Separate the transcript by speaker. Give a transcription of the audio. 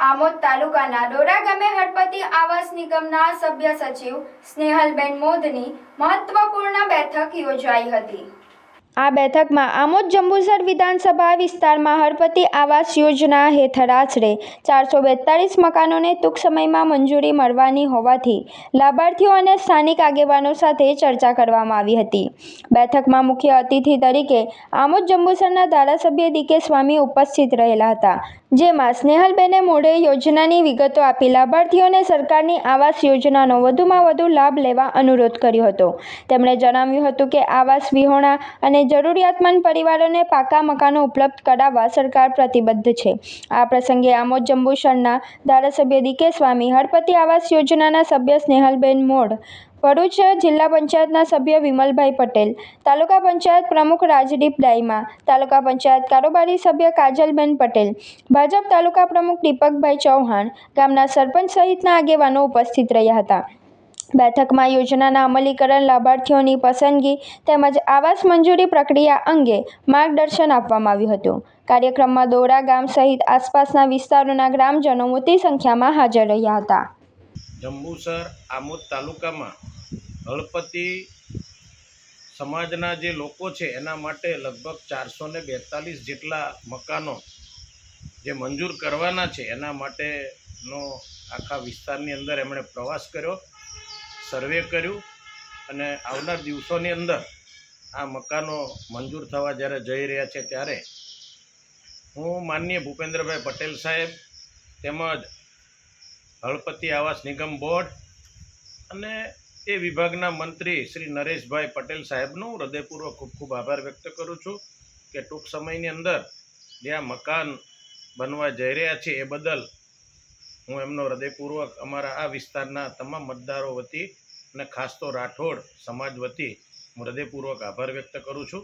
Speaker 1: આમોદ તાલુકાના ડોરા ગામે હળપતિ આવાસ નિગમના સભ્ય સચિવ સ્નેહલબેન મોદની મહત્વપૂર્ણ બેઠક યોજાઈ હતી। આ બેઠકમાં આમોદ જંબુસર વિધાનસભા વિસ્તારમાં હળપતિ આવાસ યોજના હેઠળ આશરે 442 મકાનોને ટૂંક સમયમાં મંજૂરી મળવાની હોવાથી લાભાર્થીઓ અને સ્થાનિક આગેવાનો સાથે ચર્ચા કરવામાં આવી હતી। બેઠકમાં મુખ્ય અતિથિ તરીકે આમોદ જંબુસરના ધારાસભ્ય ડીકે સ્વામી ઉપસ્થિત રહેલા હતા, જેમાં સ્નેહલબેને મોઢે યોજનાની વિગતો આપી લાભાર્થીઓને સરકારની આવાસ યોજનાનો વધુમાં વધુ લાભ લેવા અનુરોધ કર્યો હતો। તેમણે જણાવ્યું હતું કે આવાસ વિહોણા અને જરૂરિયાતમંદ પરિવારોને પાકા મકાનો ઉપલબ્ધ કરાવવા સરકાર પ્રતિબદ્ધ છે। આ પ્રસંગે આમોદ જંબુસરના ધારાસભ્ય ડીકે સ્વામી, હળપતિ આવાસ યોજનાના સભ્ય સ્નેહલબેન મોઢ, ભરૂચ જિલ્લા પંચાયતના સભ્ય વિમલભાઈ પટેલ, તાલુકા પંચાયત પ્રમુખ રાજદીપ ડાઈમા, તાલુકા પંચાયત કારોબારી સભ્ય કાજલબેન પટેલ, ભાજપ તાલુકા પ્રમુખ દીપકભાઈ ચૌહાણ, ગામના સરપંચ સહિતના આગેવાનો ઉપસ્થિત રહ્યા હતા। બેઠકમાં યોજનાના અમલીકરણ, લાભાર્થીઓની પસંદગી તેમજ આવાસ મંજૂરી પ્રક્રિયા અંગે માર્ગદર્શન આપવામાં આવ્યું હતું। કાર્યક્રમમાં દોરા ગામ સહિત આસપાસના વિસ્તારોના ગ્રામજનો મોટી સંખ્યામાં હાજર રહ્યા હતા।
Speaker 2: જંબુસર આમોદ તાલુકામાં હળપતિ સમાજના જે લોકો છે એના માટે લગભગ 442 જેટલા મકાનો જે મંજૂર કરવાના છે એના માટેનો આખા વિસ્તારની અંદર એમણે પ્રવાસ કર્યો, સર્વે કર્યું અને આવનાર દિવસોની અંદર આ મકાનો મંજૂર થવા જ્યારે જઈ રહ્યા છે ત્યારે હું માનનીય ભૂપેન્દ્રભાઈ પટેલ સાહેબ તેમજ હળપતિ આવાસ નિગમ બોર્ડ અને એ વિભાગના મંત્રી શ્રી નરેશભાઈ પટેલ સાહેબનું હૃદયપૂર્વક ખૂબ ખૂબ આભાર વ્યક્ત કરું છું કે ટૂંક સમયની અંદર જે આ મકાન બનવા જઈ રહ્યા છે એ બદલ હું એમનો હૃદયપૂર્વક અમારા આ વિસ્તારના તમામ મતદારો વતી અને ખાસ તો રાઠોડ સમાજ વતી હું હૃદયપૂર્વક આભાર વ્યક્ત કરું છું।